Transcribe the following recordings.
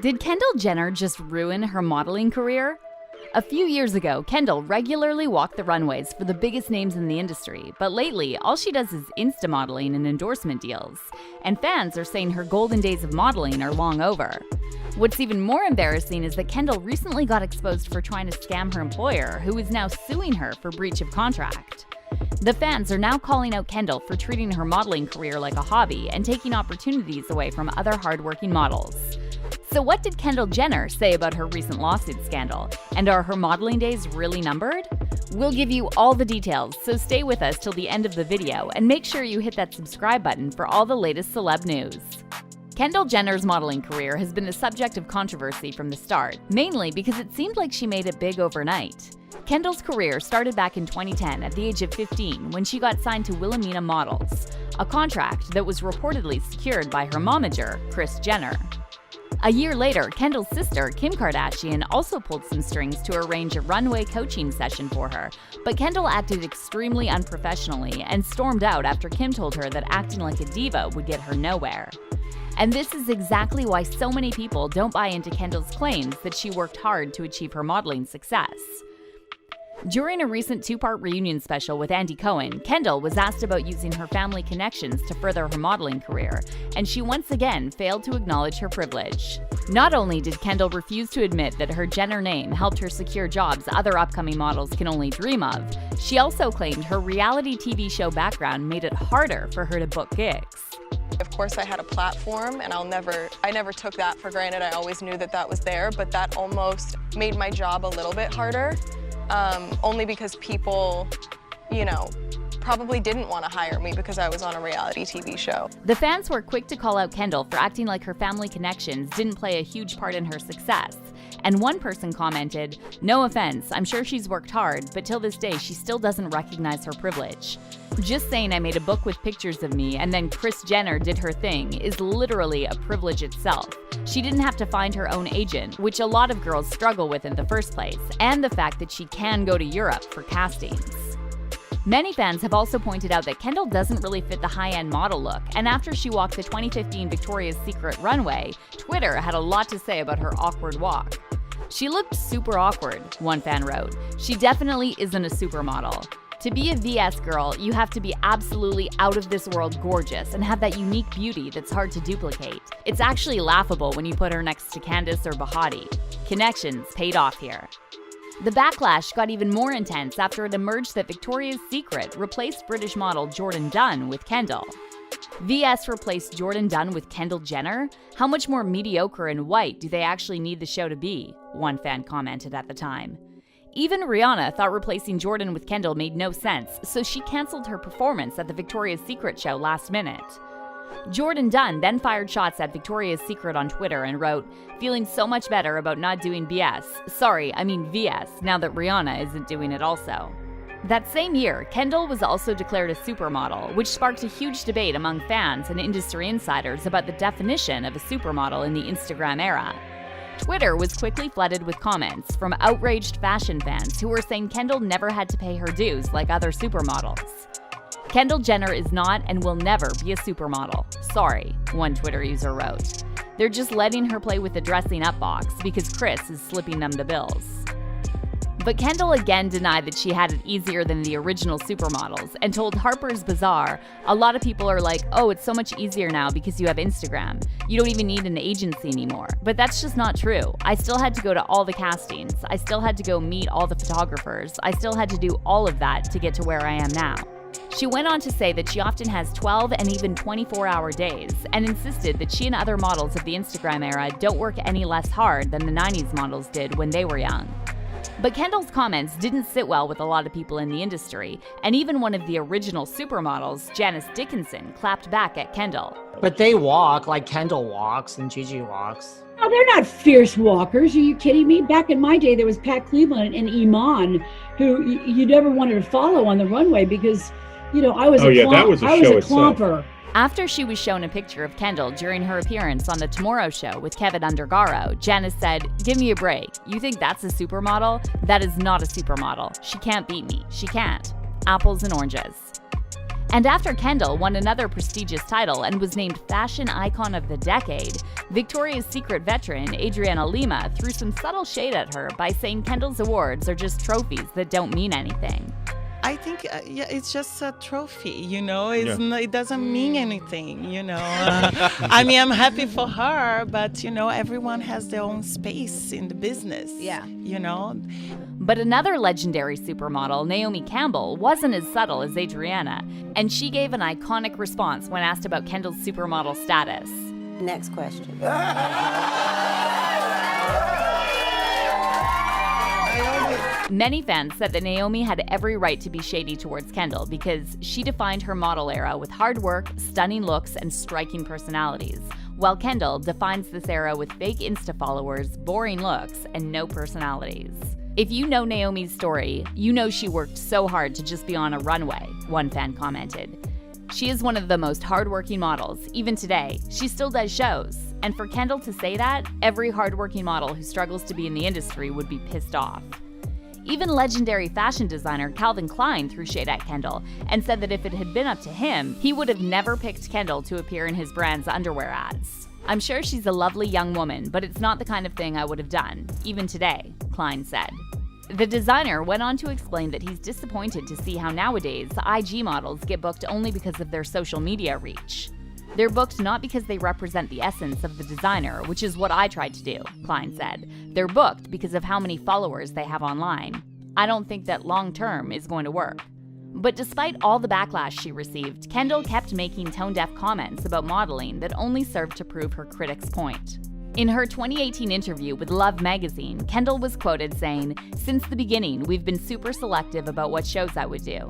Did Kendall Jenner just ruin her modeling career? A few years ago, Kendall regularly walked the runways for the biggest names in the industry, but lately, all she does is Insta modeling and endorsement deals. And fans are saying her golden days of modeling are long over. What's even more embarrassing is that Kendall recently got exposed for trying to scam her employer, who is now suing her for breach of contract. The fans are now calling out Kendall for treating her modeling career like a hobby and taking opportunities away from other hardworking models. So what did Kendall Jenner say about her recent lawsuit scandal? And are her modeling days really numbered? We'll give you all the details, so stay with us till the end of the video and make sure you hit that subscribe button for all the latest celeb news. Kendall Jenner's modeling career has been a subject of controversy from the start, mainly because it seemed like she made it big overnight. Kendall's career started back in 2010 at the age of 15 when she got signed to Wilhelmina Models, a contract that was reportedly secured by her momager, Kris Jenner. A year later, Kendall's sister, Kim Kardashian, also pulled some strings to arrange a runway coaching session for her, but Kendall acted extremely unprofessionally and stormed out after Kim told her that acting like a diva would get her nowhere. And this is exactly why so many people don't buy into Kendall's claims that she worked hard to achieve her modeling success. During a recent two-part reunion special with Andy Cohen, Kendall was asked about using her family connections to further her modeling career, and she once again failed to acknowledge her privilege. Not only did Kendall refuse to admit that her Jenner name helped her secure jobs other upcoming models can only dream of, she also claimed her reality TV show background made it harder for her to book gigs. Of course, I had a platform, and I never took that for granted. I always knew that that was there, but that almost made my job a little bit harder. Only because people, probably didn't want to hire me because I was on a reality TV show. The fans were quick to call out Kendall for acting like her family connections didn't play a huge part in her success. And one person commented, "No offense, I'm sure she's worked hard, but till this day she still doesn't recognize her privilege. Just saying I made a book with pictures of me and then Kris Jenner did her thing is literally a privilege itself. She didn't have to find her own agent, which a lot of girls struggle with in the first place, and the fact that she can go to Europe for castings." Many fans have also pointed out that Kendall doesn't really fit the high-end model look, and after she walked the 2015 Victoria's Secret runway, Twitter had a lot to say about her awkward walk. "She looked super awkward," one fan wrote. "She definitely isn't a supermodel. To be a VS girl, you have to be absolutely out-of-this-world gorgeous and have that unique beauty that's hard to duplicate. It's actually laughable when you put her next to Candace or Bahati. Connections paid off here." The backlash got even more intense after it emerged that Victoria's Secret replaced British model Jordan Dunn with Kendall. VS replaced Jordan Dunn with Kendall Jenner? How much more mediocre and white do they actually need the show to be? One fan commented at the time. Even Rihanna thought replacing Jordan with Kendall made no sense, so she canceled her performance at the Victoria's Secret show last minute. Jordan Dunn then fired shots at Victoria's Secret on Twitter and wrote, "Feeling so much better about not doing BS. Sorry, I mean VS, now that Rihanna isn't doing it also." That same year, Kendall was also declared a supermodel, which sparked a huge debate among fans and industry insiders about the definition of a supermodel in the Instagram era. Twitter was quickly flooded with comments from outraged fashion fans who were saying Kendall never had to pay her dues like other supermodels. "Kendall Jenner is not and will never be a supermodel. Sorry," one Twitter user wrote. "They're just letting her play with the dressing up box because Kris is slipping them the bills." But Kendall again denied that she had it easier than the original supermodels and told Harper's Bazaar, "A lot of people are like, oh, it's so much easier now because you have Instagram. You don't even need an agency anymore. But that's just not true. I still had to go to all the castings. I still had to go meet all the photographers. I still had to do all of that to get to where I am now." She went on to say that she often has 12 and even 24-hour days, and insisted that she and other models of the Instagram era don't work any less hard than the 90s models did when they were young. But Kendall's comments didn't sit well with a lot of people in the industry, and even one of the original supermodels, Janice Dickinson, clapped back at Kendall. "But they walk like Kendall walks and Gigi walks." No, they're not fierce walkers. Are you kidding me? Back in my day, there was Pat Cleveland and Iman, who you never wanted to follow on the runway because, I was a clomper. After she was shown a picture of Kendall during her appearance on The Tomorrow Show with Kevin Undergaro, Janice said, "Give me a break. You think that's a supermodel? That is not a supermodel. She can't beat me. She can't." Apples and oranges. And after Kendall won another prestigious title and was named Fashion Icon of the Decade, Victoria's Secret veteran Adriana Lima threw some subtle shade at her by saying Kendall's awards are just trophies that don't mean anything. I think, it's just a trophy, it doesn't mean anything, I mean, I'm happy for her, but, everyone has their own space in the business, But another legendary supermodel, Naomi Campbell, wasn't as subtle as Adriana, and she gave an iconic response when asked about Kendall's supermodel status. Next question. Many fans said that Naomi had every right to be shady towards Kendall because she defined her model era with hard work, stunning looks, and striking personalities, while Kendall defines this era with fake Insta followers, boring looks, and no personalities. If you know Naomi's story, you know she worked so hard to just be on a runway, one fan commented. She is one of the most hardworking models. Even today, she still does shows. And for Kendall to say that, every hardworking model who struggles to be in the industry would be pissed off. Even legendary fashion designer Calvin Klein threw shade at Kendall and said that if it had been up to him, he would have never picked Kendall to appear in his brand's underwear ads. I'm sure she's a lovely young woman, but it's not the kind of thing I would have done, even today, Klein said. The designer went on to explain that he's disappointed to see how nowadays IG models get booked only because of their social media reach. They're booked not because they represent the essence of the designer, which is what I tried to do, Klein said. They're booked because of how many followers they have online. I don't think that long-term is going to work. But despite all the backlash she received, Kendall kept making tone-deaf comments about modeling that only served to prove her critics' point. In her 2018 interview with Love magazine, Kendall was quoted saying, "Since the beginning, we've been super selective about what shows I would do.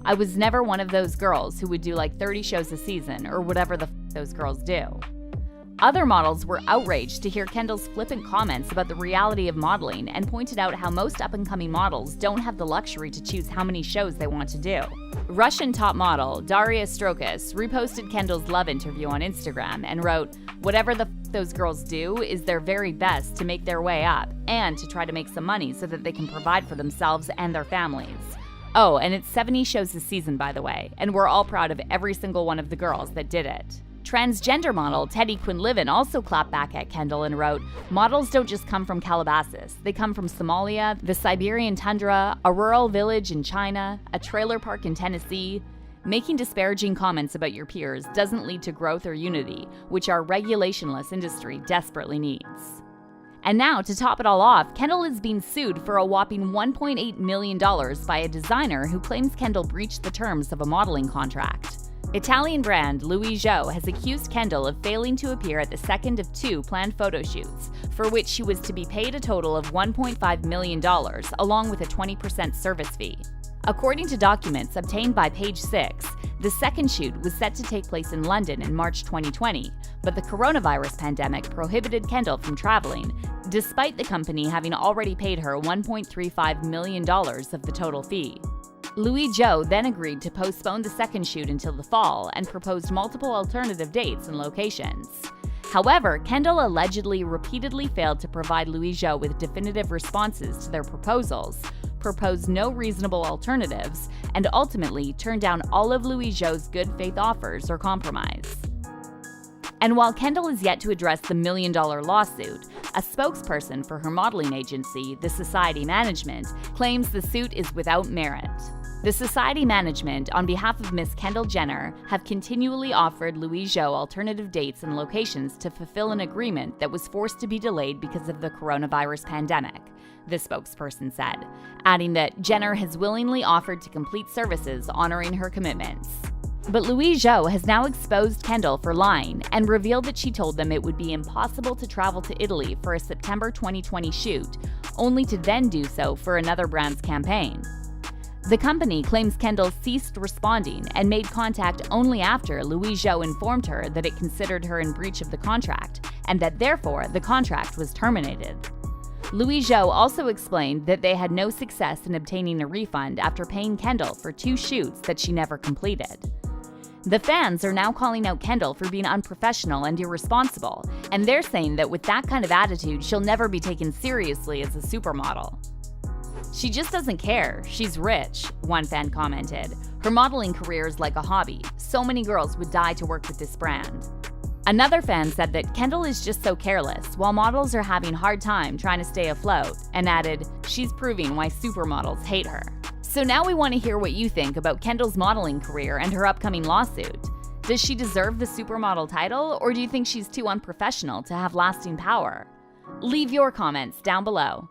I was never one of those girls who would do like 30 shows a season or whatever the those girls do." Other models were outraged to hear Kendall's flippant comments about the reality of modeling and pointed out how most up-and-coming models don't have the luxury to choose how many shows they want to do. Russian top model Daria Strokas reposted Kendall's Love interview on Instagram and wrote, "Whatever the those girls do is their very best to make their way up and to try to make some money so that they can provide for themselves and their families. Oh, and it's 70 shows this season, by the way, and we're all proud of every single one of the girls that did it." Transgender model Teddy Quinlivan also clapped back at Kendall and wrote, "Models don't just come from Calabasas. They come from Somalia, the Siberian tundra, a rural village in China, a trailer park in Tennessee. Making disparaging comments about your peers doesn't lead to growth or unity, which our regulationless industry desperately needs." And now, to top it all off, Kendall is being sued for a whopping $1.8 million by a designer who claims Kendall breached the terms of a modeling contract. Italian brand Louis Jo has accused Kendall of failing to appear at the second of 2 planned photo shoots, for which she was to be paid a total of $1.5 million, along with a 20% service fee. According to documents obtained by Page 6, the second shoot was set to take place in London in March 2020, but the coronavirus pandemic prohibited Kendall from traveling, despite the company having already paid her $1.35 million of the total fee. Louis Jo then agreed to postpone the second shoot until the fall and proposed multiple alternative dates and locations. However, Kendall allegedly repeatedly failed to provide Louis Jo with definitive responses to their proposals, proposed no reasonable alternatives, and ultimately turned down all of Louis Jo's good faith offers or compromise. And while Kendall is yet to address the $1 million lawsuit, a spokesperson for her modeling agency, the Society Management, claims the suit is without merit. The Society Management, on behalf of Miss Kendall Jenner, have continually offered Louis Jo alternative dates and locations to fulfill an agreement that was forced to be delayed because of the coronavirus pandemic, the spokesperson said, adding that Jenner has willingly offered to complete services honoring her commitments. But Louis Jo has now exposed Kendall for lying and revealed that she told them it would be impossible to travel to Italy for a September 2020 shoot, only to then do so for another brand's campaign. The company claims Kendall ceased responding and made contact only after Louis Jo informed her that it considered her in breach of the contract and that therefore the contract was terminated. Louis Jo also explained that they had no success in obtaining a refund after paying Kendall for 2 shoots that she never completed. The fans are now calling out Kendall for being unprofessional and irresponsible, and they're saying that with that kind of attitude, she'll never be taken seriously as a supermodel. "She just doesn't care. She's rich," one fan commented. Her modeling career is like a hobby. So many girls would die to work with this brand. Another fan said that Kendall is just so careless, while models are having a hard time trying to stay afloat, and added, she's proving why supermodels hate her. So now we want to hear what you think about Kendall's modeling career and her upcoming lawsuit. Does she deserve the supermodel title, or do you think she's too unprofessional to have lasting power? Leave your comments down below.